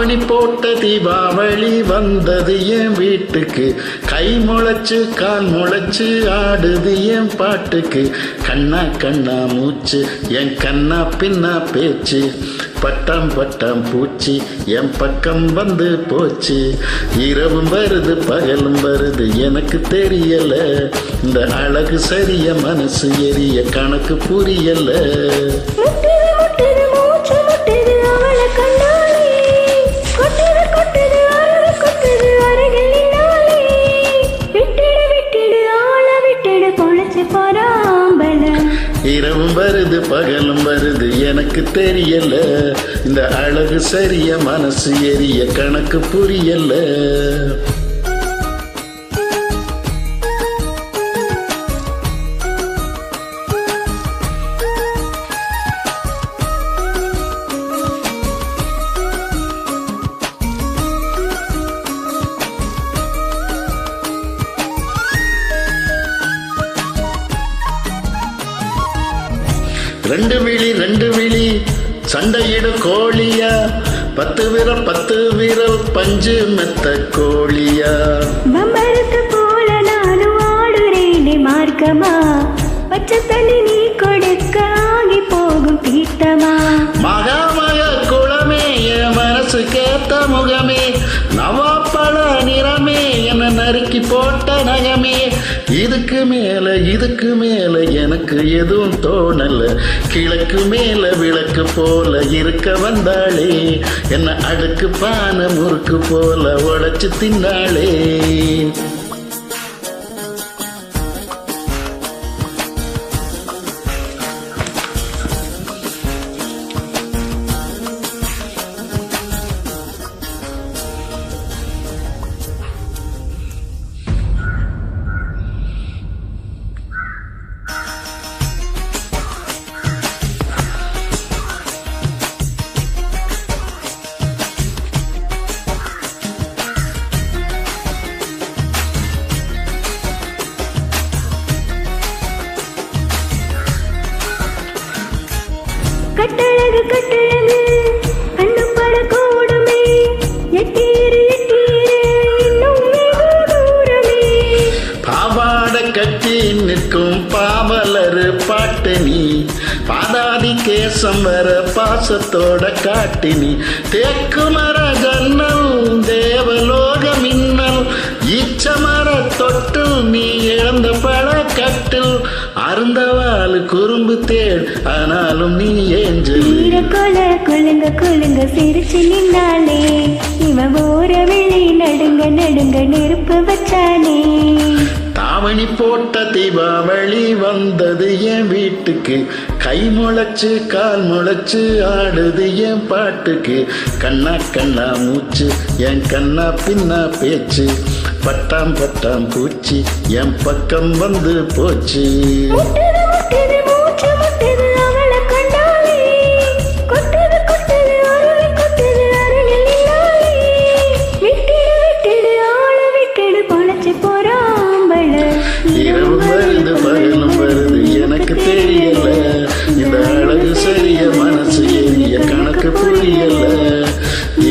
தாவணி போட்ட தீபாவளி வந்தது என் வீட்டுக்கு. கை முளைச்சு கால் முளைச்சு ஆடுது என் பாட்டுக்கு. கண்ணா கண்ணா மூச்சு என் கண்ணா பின்னா பேச்சு. பட்டம் பட்டம் பூச்சி என் பக்கம் வந்து போச்சு. இரவும் வருது பகலும் வருது எனக்கு தெரியல. இந்த அழகு சரிய மனசு எரிய கணக்கு புரியல. இரவும் வருது பகலும் வருது எனக்கு தெரியல. இந்த அழகு சரிய மனசு எரிய கணக்கு புரியல. ரெண்டு விழி சண்டையிடு கோழியா. 10 விரல் பஞ்சு மெத்த கோழியா. மம்மருக்கு போல நானும் ஆடுறேனே மார்க்கமா. பச்சை தண்ணி நீ கொடுக்க ஆகி போகும் தீர்த்தமா. மகாமக குளமே என் மனசு கேத்த முகமே. நவாப்பழ நிறமே என நறுக்கி போட்ட நகமே. இதுக்கு மேல எனக்கு எதுவும் தோணல. கிழக்கு மேல விளக்கு போல இருக்க வந்தாளே. என்ன அடுக்கு பான முறுக்கு போல உடைச்சு தின்னாளே. கட்டழகு கண்ணு பட கூடுமே. எட்டீரு இன்னும் வெகு தூரமே. பாவாட கட்டி நிற்கும் பாவலரு பாட்டு நீ. பாதாதி கேசம் வர பாசத்தோட காட்டி நீ. தேக்கு மர ஜன்னல் தேவலோக மின்னல். ஈச்சமர தொட்டு நீ இழந்த பழ கட்டில். அருந்தவாள் குறும்பு தேள் ஆனாலும் நீ ஏஞ்சல். கொழுங்க சிரிச்சு நின்னாலே. இவன் ஓர விழி நடுங்க நெருப்பு வச்சானே. தாவணி போட்ட தீபாவளி வந்தது என் வீட்டுக்கு. கை முளைச்சு கால் முளைச்சு ஆடுது என் பாட்டுக்கு. கண்ணா கண்ணா மூச்சு என் கண்ணா பின்னா பேச்சு. பட்டாம் பட்டாம் பூச்சி என் பக்கம் வந்து போச்சு. இரவு வருது பகலும் வருது எனக்கு தெரியல. இந்த அழகு சரிய மனசு எரிய கணக்கு புரியல.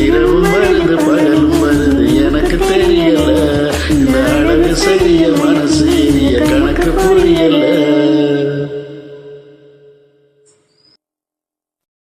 இரவு வருது பகலும் வருது எனக்கு தெரியல. இந்த அழகு சரிய